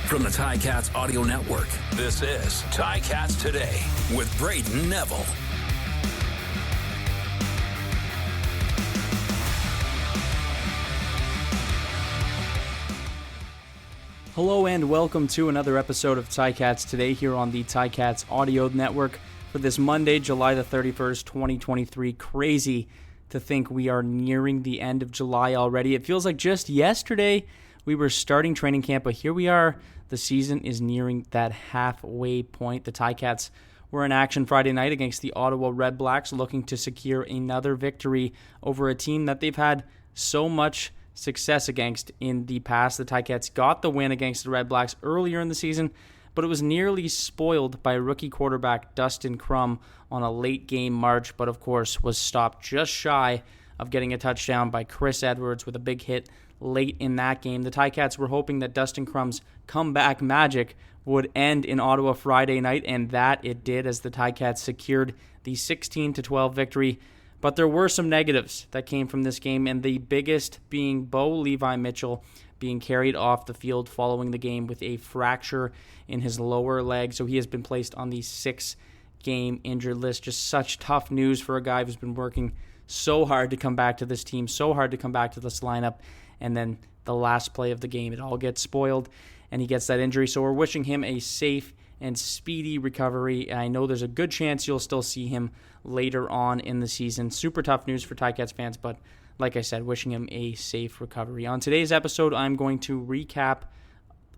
From the Ticats Audio Network, this is Ticats Today with Brayden Neville. Hello and welcome to another episode of Ticats Today here on the Ticats Audio Network for this Monday, July the 31st, 2023. Crazy to think we are nearing the end of July already. It feels like just yesterday we were starting training camp, but here we are. The season is nearing that halfway point. The Ticats were in action Friday night against the Ottawa Red Blacks, looking to secure another victory over a team that they've had so much success against in the past. The Ticats got the win against the Red Blacks earlier in the season, but it was nearly spoiled by rookie quarterback Dustin Crum on a late game march, but of course was stopped just shy of getting a touchdown by Chris Edwards with a big hit late in that game. The Ticats were hoping that Dustin Crum's comeback magic would end in Ottawa Friday night, and that it did as the Ticats secured the 16-12 victory. But there were some negatives that came from this game, and the biggest being Bo Levi Mitchell being carried off the field following the game with a fracture in his lower leg. So he has been placed on the 6-game injured list. Just such tough news for a guy who's been working so hard to come back to this team, so hard to come back to this lineup, and then the last play of the game, it all gets spoiled, and he gets that injury. So we're wishing him a safe and speedy recovery. And I know there's a good chance you'll still see him later on in the season. Super tough news for Ticats fans, but like I said, wishing him a safe recovery. On today's episode, I'm going to recap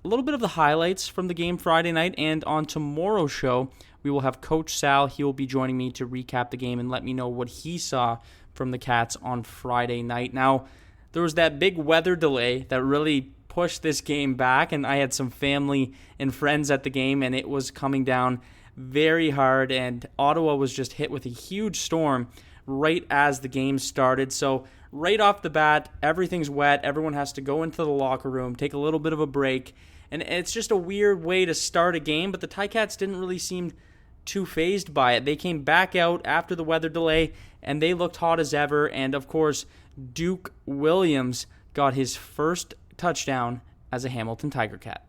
a little bit of the highlights from the game Friday night, and on tomorrow's show, we will have Coach Sal. He will be joining me to recap the game and let me know what he saw from the Cats on Friday night. Now, there was that big weather delay that really pushed this game back, and I had some family and friends at the game, and it was coming down very hard, and Ottawa was just hit with a huge storm right as the game started. So right off the bat, everything's wet. Everyone has to go into the locker room, take a little bit of a break, and it's just a weird way to start a game, but the Ticats didn't really seem too fazed by it. They came back out after the weather delay, and they looked hot as ever, and of course, Duke Williams got his first touchdown as a Hamilton Tiger Cat.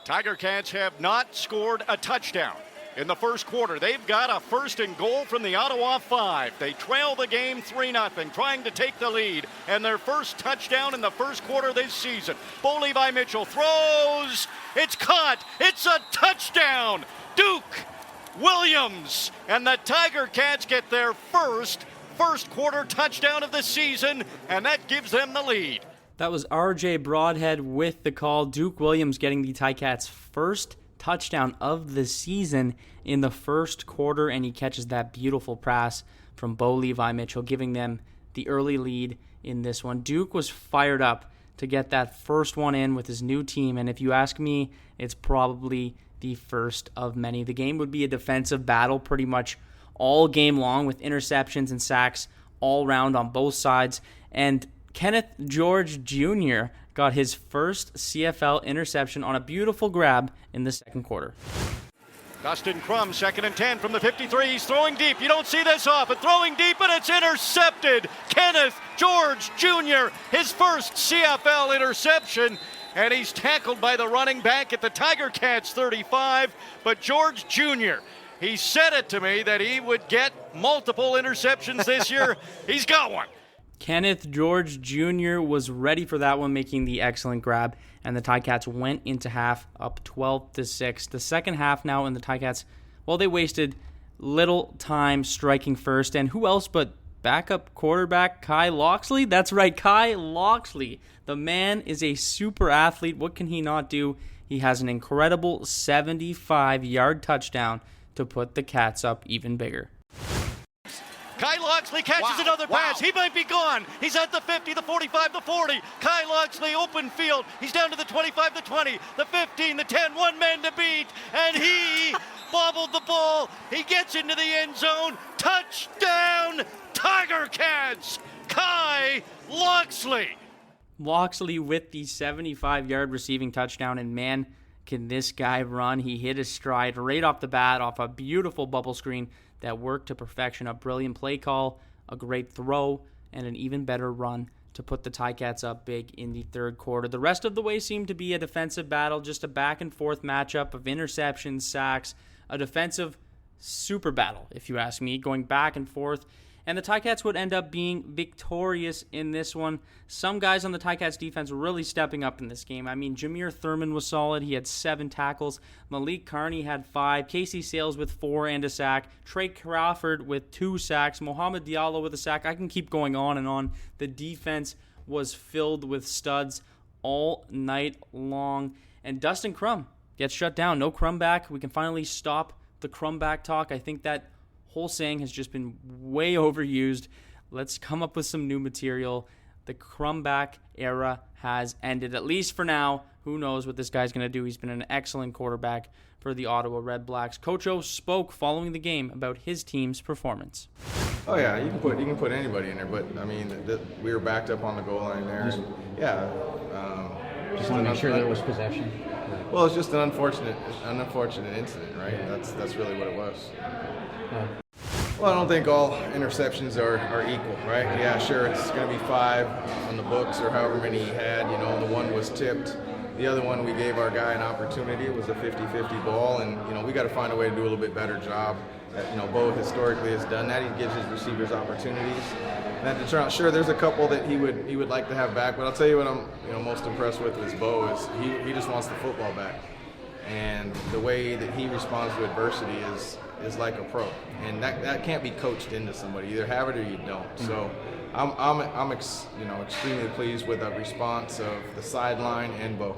Tiger Cats have not scored a touchdown in the first quarter. They've got a first and goal from the Ottawa 5. They trail the game 3-0, trying to take the lead, and their first touchdown in the first quarter this season. Bo Levi Mitchell throws. It's caught. It's a touchdown. Duke Williams, and the Tiger Cats get their first quarter touchdown of the season, and that gives them the lead. That was RJ Broadhead with the call. Duke Williams getting the Ticats' first touchdown of the season in the first quarter, and he catches that beautiful pass from Bo Levi Mitchell, giving them the early lead in this one. Duke was fired up to get that first one in with his new team, and if you ask me, it's probably the first of many. The game would be a defensive battle pretty much all game long, with interceptions and sacks all round on both sides, and Kenneth George Jr. got his first CFL interception on a beautiful grab in the second quarter. Dustin Crum, 2nd and 10 from the 53. He's throwing deep. You don't see this often. Throwing deep, and it's intercepted. Kenneth George Jr., his first CFL interception, and he's tackled by the running back at the Tiger Cats 35. But George Jr., he said it to me that he would get multiple interceptions this year. He's got one. Kenneth George Jr. was ready for that one, making the excellent grab, and the Ticats went into half up 12-6. The second half now, and the Ticats, well, they wasted little time striking first, and who else but backup quarterback Kai Locksley? That's right, Kai Locksley. The man is a super athlete. What can he not do? He has an incredible 75-yard touchdown to put the Cats up even bigger. Kai Locksley catches another pass. He might be gone. He's at the 50, the 45, the 40. Kai Locksley, open field. He's down to the 25, the 20, the 15, the 10. One man to beat, and he bobbled the ball. He gets into the end zone. Touchdown, Tiger Cats. Kai Locksley. Locksley with the 75-yard receiving touchdown, and man, can this guy run. He hit his stride right off the bat off a beautiful bubble screen that worked to perfection. A brilliant play call, a great throw, and an even better run to put the Ticats up big in the third quarter. The rest of the way seemed to be a defensive battle, just a back-and-forth matchup of interceptions, sacks, a defensive super battle, if you ask me, going back and forth. And the Ticats would end up being victorious in this one. Some guys on the Ticats defense were really stepping up in this game. I mean, Jameer Thurman was solid. He had 7 tackles. Malik Carney had 5. Casey Sales with 4 and a sack. Trey Crawford with 2 sacks. Mohamed Diallo with a sack. I can keep going on and on. The defense was filled with studs all night long. And Dustin Crum gets shut down. No Crum back. We can finally stop the Crum back talk. I think that whole saying has just been way overused. Let's come up with some new material. The Crumback era has ended, at least for now. Who knows what this guy's going to do? He's been an excellent quarterback for the Ottawa Red Blacks. Coach O spoke following the game about his team's performance. Oh yeah, you can put anybody in there, but I mean, we were backed up on the goal line there. And, yeah. Just want to make sure there was possession. Well, it's just an unfortunate incident, right? That's really what it was. Well, I don't think all interceptions are equal, right? Yeah, sure, it's going to be 5 on the books or however many he had. You know, the one was tipped. The other one, we gave our guy an opportunity. It was a 50-50 ball, and, you know, we got to find a way to do a little bit better job. You know, Bo historically has done that. He gives his receivers opportunities. And to turn out, sure, there's a couple that he would like to have back, but I'll tell you what I'm most impressed with Bo is he just wants the football back. And the way that he responds to adversity is like a pro, and that can't be coached into somebody. You either have it or you don't. So I'm extremely pleased with the response of the sideline and Bo.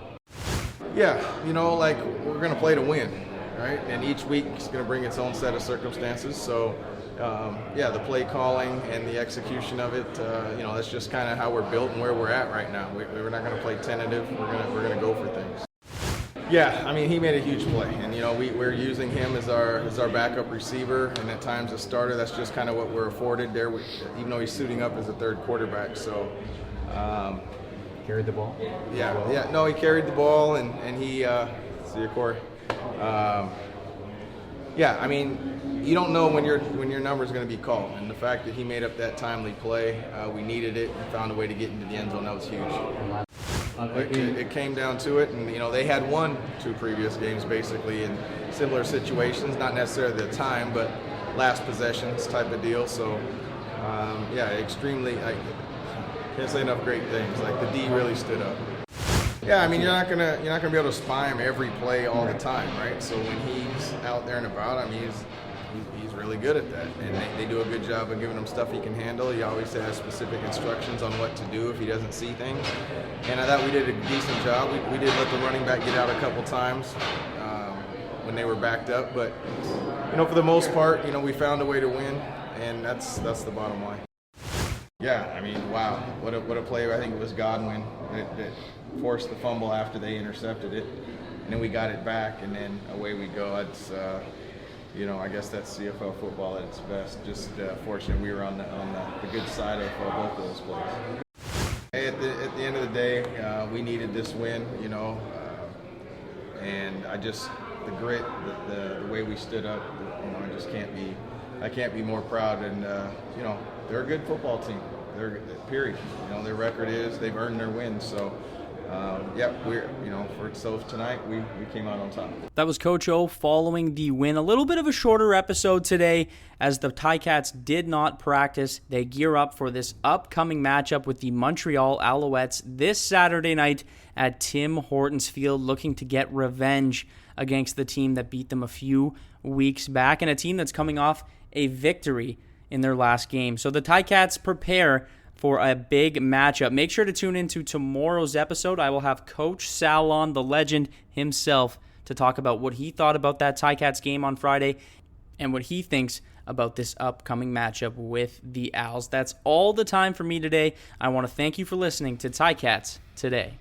Yeah, you know, like, we're going to play to win, right? And each week is going to bring its own set of circumstances. So the play calling and the execution of it, that's just kind of how we're built and where we're at right now. We're not going to play tentative. We're going to go for things. Yeah, I mean, he made a huge play, and we're using him as our backup receiver, and at times a starter. That's just kind of what we're afforded there, even though he's suiting up as a third quarterback. So, carried the ball. Yeah, no, he carried the ball, and he see you, Corey. I mean, you don't know when your number is going to be called, and the fact that he made up that timely play, we needed it and found a way to get into the end zone. That was huge. It came down to it, and they had won 2 previous games basically in similar situations, not necessarily the time, but last possessions type of deal. So, extremely. I can't say enough great things. Like, the D really stood up. Yeah, I mean, you're not gonna be able to spy him every play all the time, right? So when he's out there and about, I mean, he's really good at that, and they do a good job of giving him stuff he can handle. He always has specific instructions on what to do if he doesn't see things, and I thought we did a decent job. We did let the running back get out a couple times when they were backed up, but for the most part, we found a way to win, and that's the bottom line. Yeah, I mean, wow, what a play! I think it was Godwin that forced the fumble after they intercepted it, and then we got it back, and then away we go. It's I guess that's CFL football at its best. Just fortunate we were on the good side of both of those plays. At the end of the day, we needed this win, and the grit, the way we stood up, I can't be more proud. And they're a good football team. They're period. Their record is they've earned their wins. So. So tonight we came out on top. That was Coach O following the win. A little bit of a shorter episode today as the Ticats did not practice. They gear up for this upcoming matchup with the Montreal Alouettes this Saturday night at Tim Hortons Field, looking to get revenge against the team that beat them a few weeks back, and a team that's coming off a victory in their last game. So the Ticats prepare for a big matchup. Make sure to tune into tomorrow's episode. I will have Coach Sal on, the legend himself, to talk about what he thought about that Ticats game on Friday and what he thinks about this upcoming matchup with the Owls. That's all the time for me today. I want to thank you for listening to Ticats Today.